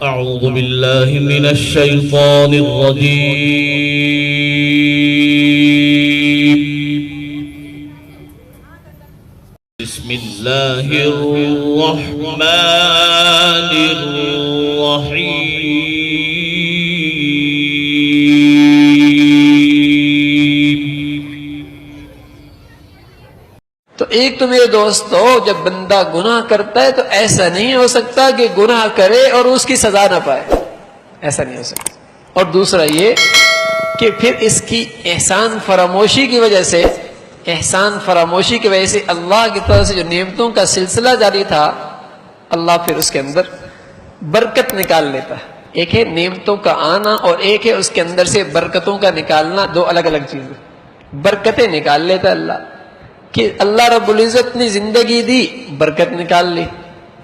أعوذ بالله من الشيطان الرجيم. بسم الله الرحمن الرحيم. تو ایک تو میرے دوستو، جب بندہ گناہ کرتا ہے تو ایسا نہیں ہو سکتا کہ گناہ کرے اور اس کی سزا نہ پائے، ایسا نہیں ہو سکتا۔ اور دوسرا یہ کہ پھر اس کی احسان فراموشی کی وجہ سے اللہ کی طرف سے جو نعمتوں کا سلسلہ جاری تھا، اللہ پھر اس کے اندر برکت نکال لیتا ہے۔ ایک ہے نعمتوں کا آنا اور ایک ہے اس کے اندر سے برکتوں کا نکالنا، دو الگ الگ چیزیں۔ برکتیں نکال لیتا اللہ کہ اللہ رب العزت نے زندگی دی، برکت نکال لی،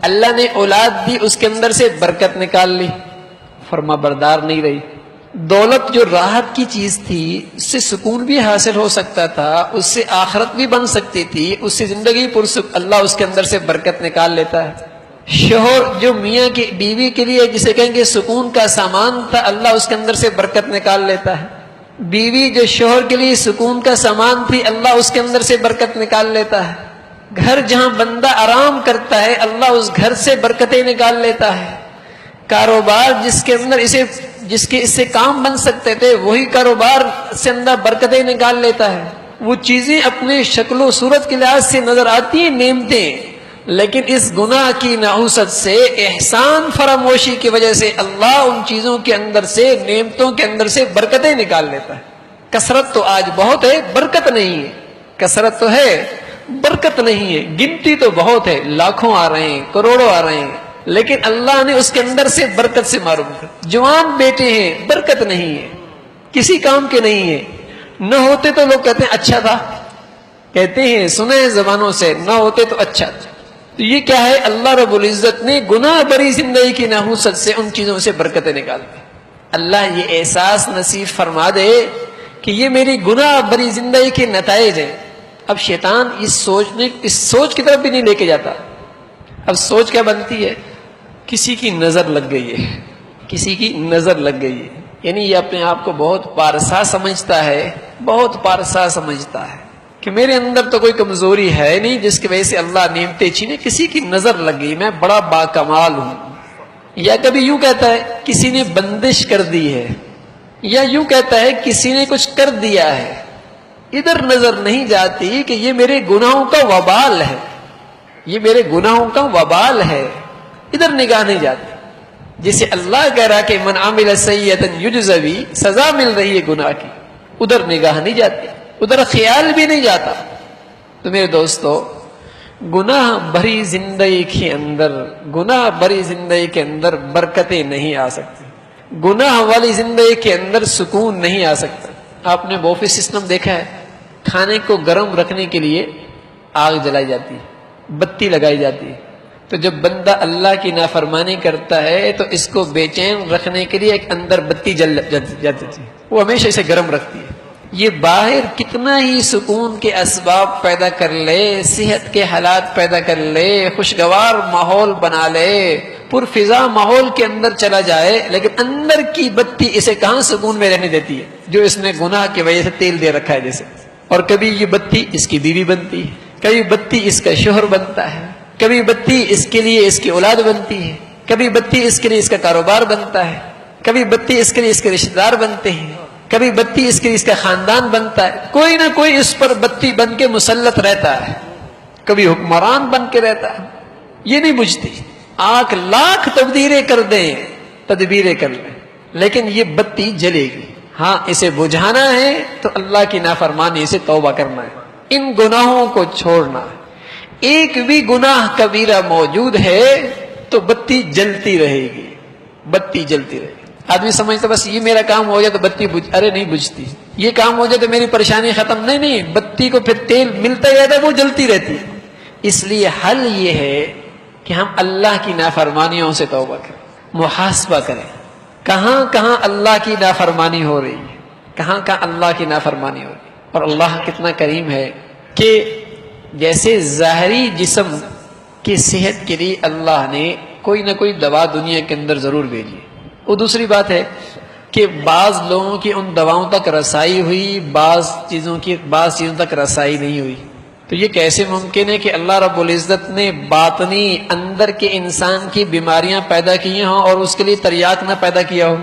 اللہ نے اولاد دی، اس کے اندر سے برکت نکال لی، فرما بردار نہیں رہی۔ دولت جو راحت کی چیز تھی، اس سے سکون بھی حاصل ہو سکتا تھا، اس سے آخرت بھی بن سکتی تھی، اس سے زندگی اللہ اس کے اندر سے برکت نکال لیتا ہے۔ شوہر جو میاں کی بیوی کے لیے جسے کہیں گے سکون کا سامان تھا، اللہ اس کے اندر سے برکت نکال لیتا ہے۔ بیوی جو شوہر کے لیے سکون کا سامان تھی، اللہ اس کے اندر سے برکت نکال لیتا ہے۔ گھر جہاں بندہ آرام کرتا ہے، اللہ اس گھر سے برکتیں نکال لیتا ہے۔ کاروبار جس کے اس سے کام بن سکتے تھے، وہی کاروبار سے اندر برکتیں نکال لیتا ہے۔ وہ چیزیں اپنے شکل و صورت کے لحاظ سے نظر آتی ہیں نعمتیں، لیکن اس گناہ کی نحوست سے، احسان فراموشی کی وجہ سے اللہ ان چیزوں کے اندر سے، نعمتوں کے اندر سے برکتیں نکال لیتا ہے۔ کثرت تو آج بہت ہے، برکت نہیں ہے۔ کثرت تو ہے، برکت نہیں ہے۔ گنتی تو بہت ہے، لاکھوں آ رہے ہیں، کروڑوں آ رہے ہیں، لیکن اللہ نے اس کے اندر سے برکت سے معروم کر۔ جوان بیٹے ہیں، برکت نہیں ہے، کسی کام کے نہیں ہے۔ نہ ہوتے تو لوگ کہتے ہیں اچھا تھا، کہتے ہیں سنے زبانوں سے، نہ ہوتے تو اچھا تھا۔ تو یہ کیا ہے؟ اللہ رب العزت نے گناہ بری زندگی کی نحوست سے ان چیزوں سے برکتیں نکال دی۔ اللہ یہ احساس نصیب فرما دے کہ یہ میری گناہ بری زندگی کے نتائج ہیں۔ اب شیطان اس سوچ کی طرف بھی نہیں لے کے جاتا۔ اب سوچ کیا بنتی ہے؟ کسی کی نظر لگ گئی ہے، کسی کی نظر لگ گئی ہے، یعنی یہ اپنے آپ کو بہت پارسا سمجھتا ہے، بہت پارسا سمجھتا ہے کہ میرے اندر تو کوئی کمزوری ہے نہیں جس کی وجہ سے اللہ نعمتیں چھینے، کسی کی نظر لگ گئی، میں بڑا باکمال ہوں۔ یا کبھی یوں کہتا ہے کسی نے بندش کر دی ہے، یا یوں کہتا ہے کسی نے کچھ کر دیا ہے۔ ادھر نظر نہیں جاتی کہ یہ میرے گناہوں کا وبال ہے، یہ میرے گناہوں کا وبال ہے، ادھر نگاہ نہیں جاتی۔ جسے اللہ کہہ رہا کہ من عمل سیئۃ یجزا بہ، سزا مل رہی ہے گناہ کی، ادھر نگاہ نہیں جاتی، ادھر خیال بھی نہیں جاتا۔ تو میرے دوستو، گناہ بھری زندگی کے اندر برکتیں نہیں آ سکتی، گناہ والی زندگی کے اندر سکون نہیں آ سکتا۔ آپ نے بوفے سسٹم دیکھا ہے، کھانے کو گرم رکھنے کے لیے آگ جلائی جاتی ہے، بتی لگائی جاتی ہے۔ تو جب بندہ اللہ کی نافرمانی کرتا ہے تو اس کو بے چین رکھنے کے لیے ایک اندر بتی جل جاتی ہے، وہ ہمیشہ اسے گرم رکھتی ہے۔ یہ باہر کتنا ہی سکون کے اسباب پیدا کر لے، صحت کے حالات پیدا کر لے، خوشگوار ماحول بنا لے، پرفضا ماحول کے اندر چلا جائے، لیکن اندر کی بتی اسے کہاں سکون میں رہنے دیتی ہے؟ جو اس نے گناہ کی وجہ سے تیل دے رکھا ہے جیسے۔ اور کبھی یہ بتی اس کی بیوی بنتی ہے، کبھی بتی اس کا شوہر بنتا ہے، کبھی بتی اس کے لیے اس کی اولاد بنتی ہے، کبھی بتی اس کے لیے اس کا کاروبار بنتا ہے، کبھی بتی اس کے لیے اس کے رشتہ دار بنتے ہیں، کبھی بتی اس کے لیے اس کا خاندان بنتا ہے۔ کوئی نہ کوئی اس پر بتی بن کے مسلط رہتا ہے، کبھی حکمران بن کے رہتا ہے، یہ نہیں بجھتی۔ آنکھ لاکھ تدبیریں کر لیں، لیکن یہ بتی جلے گی۔ ہاں، اسے بجھانا ہے تو اللہ کی نافرمانی سے توبہ کرنا ہے، ان گناہوں کو چھوڑنا ہے۔ ایک بھی گناہ کبیرہ موجود ہے تو بتی جلتی رہے گی، بتی جلتی رہے گی۔ آدمی سمجھتا بس یہ میرا کام ہو جائے تو بتی ارے نہیں بجھتی، یہ کام ہو جائے تو میری پریشانی ختم، نہیں، بتی کو پھر تیل ملتا ہی رہتا ہے، وہ جلتی رہتی ہے۔ اس لیے حل یہ ہے کہ ہم اللہ کی نافرمانیوں سے توبہ کریں، محاسبہ کریں، کہاں کہاں اللہ کی نافرمانی ہو رہی ہے، کہاں کہاں اللہ کی نافرمانی ہو رہی ہے۔ اور اللہ کتنا کریم ہے کہ جیسے ظاہری جسم کی صحت کے لیے اللہ نے کوئی نہ کوئی دوا دنیا کے اندر ضرور بھیجیے۔ وہ دوسری بات ہے کہ بعض لوگوں کی ان دواؤں تک رسائی ہوئی، بعض چیزوں تک رسائی نہیں ہوئی۔ تو یہ کیسے ممکن ہے کہ اللہ رب العزت نے باطنی اندر کے انسان کی بیماریاں پیدا کی ہوں اور اس کے لیے تریاق نہ پیدا کیا ہو،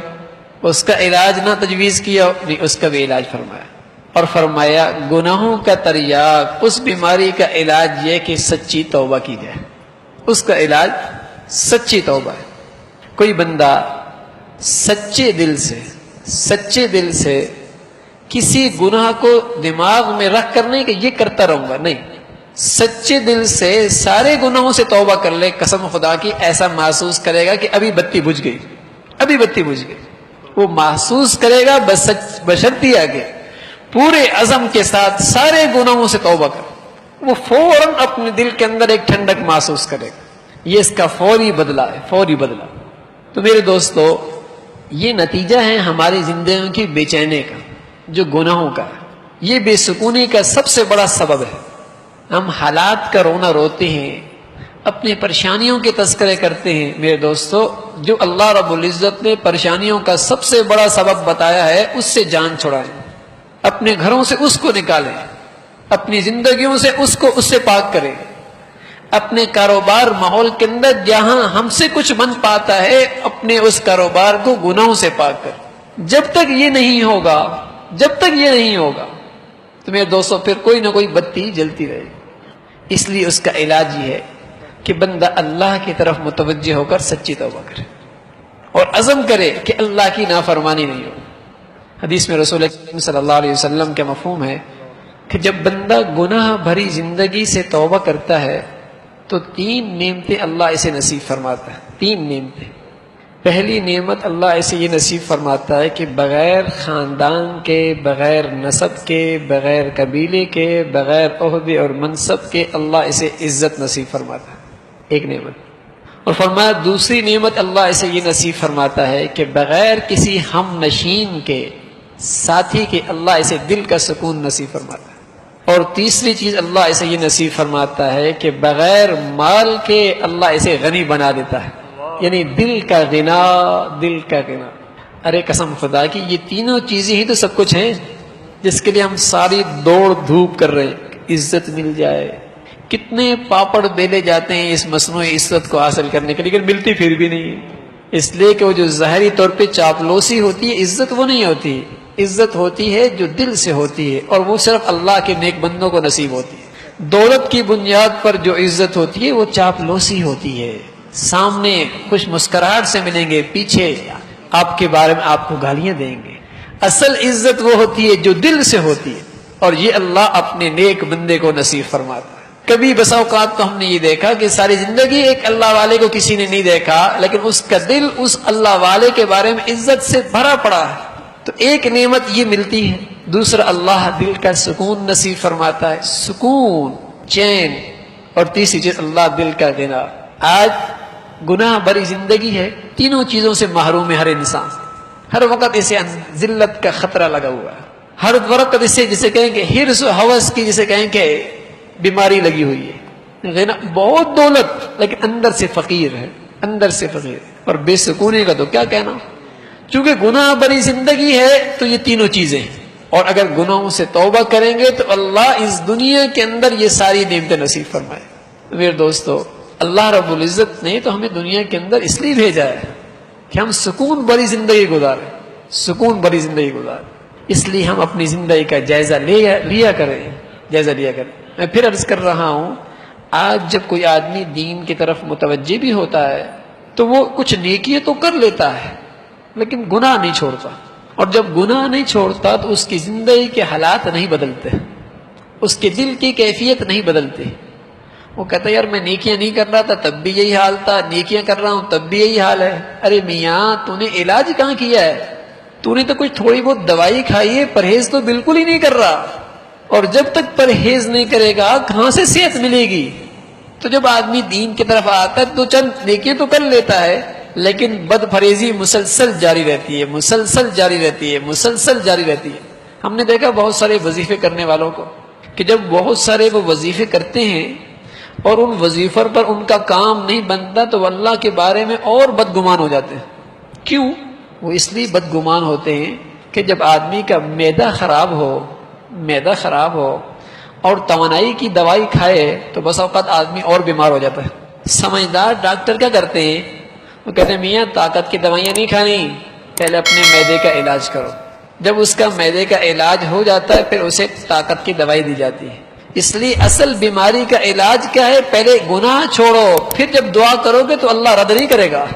اس کا علاج نہ تجویز کیا ہو؟ نہیں، اس کا بھی علاج فرمایا، اور فرمایا گناہوں کا تریاق، اس بیماری کا علاج یہ کہ سچی توبہ کی جائے۔ اس کا علاج سچی توبہ ہے۔ کوئی بندہ سچے دل سے کسی گناہ کو دماغ میں رکھ کر نہیں کہ یہ کرتا رہوں گا، نہیں، سچے دل سے سارے گناہوں سے توبہ کر لے، قسم خدا کی ایسا محسوس کرے گا کہ ابھی بتی بجھ گئی، وہ محسوس کرے گا، بشرطی آگے پورے عزم کے ساتھ سارے گناہوں سے توبہ کر، وہ فوراً اپنے دل کے اندر ایک ٹھنڈک محسوس کرے گا۔ یہ اس کا فوری بدلہ ہے، فوری بدلہ۔ تو میرے دوستو، یہ نتیجہ ہے ہماری زندگیوں کی بے چینی کا، جو گناہوں کا ہے۔ یہ بے سکونی کا سب سے بڑا سبب ہے۔ ہم حالات کا رونا روتے ہیں، اپنی پریشانیوں کے تذکرے کرتے ہیں۔ میرے دوستو، جو اللہ رب العزت نے پریشانیوں کا سب سے بڑا سبب بتایا ہے، اس سے جان چھڑائیں، اپنے گھروں سے اس کو نکالیں، اپنی زندگیوں سے اس سے پاک کریں، اپنے کاروبار ماحول کے اندر جہاں ہم سے کچھ بن پاتا ہے، اپنے اس کاروبار کو گناہوں سے پاک کر۔ جب تک یہ نہیں ہوگا تو میرے دوستو پھر کوئی نہ کوئی بتی جلتی رہے گی۔ اس لیے اس کا علاج یہ ہے کہ بندہ اللہ کی طرف متوجہ ہو کر سچی توبہ کرے اور عزم کرے کہ اللہ کی نافرمانی نہیں ہو۔ حدیث میں رسول کریم صلی اللہ علیہ وسلم کا مفہوم ہے کہ جب بندہ گناہ بھری زندگی سے توبہ کرتا ہے تو 3 نعمتیں اللہ اسے نصیب فرماتا ہے۔ 3 نعمتیں۔ پہلی نعمت اللہ اسے یہ نصیب فرماتا ہے کہ بغیر خاندان کے، بغیر نسب کے، بغیر قبیلے کے، بغیر عہدے اور منصب کے اللہ اسے عزت نصیب فرماتا ہے، ایک نعمت۔ اور فرمایا دوسری نعمت اللہ اسے یہ نصیب فرماتا ہے کہ بغیر کسی ہم نشین کے، ساتھی کے، اللہ اسے دل کا سکون نصیب فرماتا ہے۔ اور تیسری چیز اللہ اسے یہ نصیب فرماتا ہے کہ بغیر مال کے اللہ اسے غنی بنا دیتا ہے، یعنی دل کا غنا۔ ارے قسم خدا کی، یہ تینوں چیزیں ہی تو سب کچھ ہیں جس کے لیے ہم ساری دوڑ دھوپ کر رہے ہیں۔ عزت مل جائے، کتنے پاپڑ بیلے جاتے ہیں اس مصنوعی عزت کو حاصل کرنے کے لیے، لیکن ملتی پھر بھی نہیں ہے۔ اس لیے کہ وہ جو ظاہری طور پہ چاپلوسی ہوتی ہے، عزت وہ نہیں ہوتی۔ عزت ہوتی ہے جو دل سے ہوتی ہے، اور وہ صرف اللہ کے نیک بندوں کو نصیب ہوتی ہے۔ دولت کی بنیاد پر جو عزت ہوتی ہے وہ چاپلوسی ہوتی ہے۔ سامنے خوش مسکراہٹ سے ملیں گے، پیچھے آپ کے بارے میں آپ کو گالیاں دیں گے۔ اصل عزت وہ ہوتی ہے جو دل سے ہوتی ہے، اور یہ اللہ اپنے نیک بندے کو نصیب فرماتا ہے۔ کبھی بسا اوقات تو ہم نے یہ دیکھا کہ ساری زندگی ایک اللہ والے کو کسی نے نہیں دیکھا، لیکن اس کا دل اس اللہ والے کے بارے میں عزت سے بھرا پڑا ہے۔ تو ایک نعمت یہ ملتی ہے، دوسرا اللہ دل کا سکون نصیب فرماتا ہے، سکون، چین، اور تیسری چیز اللہ دل کا غنا۔ آج گناہ بری زندگی ہے، تینوں چیزوں سے محروم ہے ہر انسان۔ ہر وقت اسے ذلت کا خطرہ لگا ہوا ہے، ہر وقت اسے جسے کہیں کہ حرص و ہوس کی جسے کہیں کہ بیماری لگی ہوئی ہے۔ غنا، بہت دولت لیکن اندر سے فقیر ہے، اور بے سکونی کا تو کیا کہنا۔ چونکہ گناہ بری زندگی ہے تو یہ تینوں چیزیں ہیں، اور اگر گناہوں سے توبہ کریں گے تو اللہ اس دنیا کے اندر یہ ساری نعمتیں نصیب فرمائے۔ میرے دوستو، اللہ رب العزت نے تو ہمیں دنیا کے اندر اس لیے بھیجا ہے کہ ہم سکون بری زندگی گزاریں، اس لیے ہم اپنی زندگی کا جائزہ لیا کریں۔ میں پھر عرض کر رہا ہوں، آج جب کوئی آدمی دین کی طرف متوجہ بھی ہوتا ہے تو وہ کچھ نیکیاں تو کر لیتا ہے لیکن گناہ نہیں چھوڑتا، اور جب گناہ نہیں چھوڑتا تو اس کی زندگی کے حالات نہیں بدلتے، اس کے دل کی کیفیت نہیں بدلتی۔ وہ کہتا ہے یار میں نیکیاں نہیں کر رہا تھا تب بھی یہی حال تھا، نیکیاں کر رہا ہوں تب بھی یہی حال ہے۔ ارے میاں، تو نے علاج کہاں کیا ہے؟ تو نے تو کچھ تھوڑی بہت دوائی کھائی ہے، پرہیز تو بالکل ہی نہیں کر رہا، اور جب تک پرہیز نہیں کرے گا کہاں سے صحت ملے گی؟ تو جب آدمی دین کی طرف آتا ہے تو چند نیکیاں تو کر لیتا ہے، لیکن بد پرہیزی مسلسل جاری رہتی ہے۔ ہم نے دیکھا بہت سارے وظیفے کرنے والوں کو کہ جب بہت سارے وہ وظیفے کرتے ہیں اور ان وظیفر پر ان کا کام نہیں بنتا تو وہ اللہ کے بارے میں اور بدگمان ہو جاتے ہیں. کیوں؟ وہ اس لیے بدگمان ہوتے ہیں کہ جب آدمی کا معدہ خراب ہو اور توانائی کی دوائی کھائے تو بس اوقات آدمی اور بیمار ہو جاتا ہے. سمجھدار ڈاکٹر کیا کرتے ہیں؟ وہ کہتے ہیں میاں طاقت کی دوائیاں نہیں کھانی، پہلے اپنے معدے کا علاج کرو. جب اس کا معدے کا علاج ہو جاتا ہے پھر اسے طاقت کی دوائی دی جاتی ہے. اس لیے اصل بیماری کا علاج کیا ہے؟ پہلے گناہ چھوڑو، پھر جب دعا کرو گے تو اللہ رد نہیں کرے گا.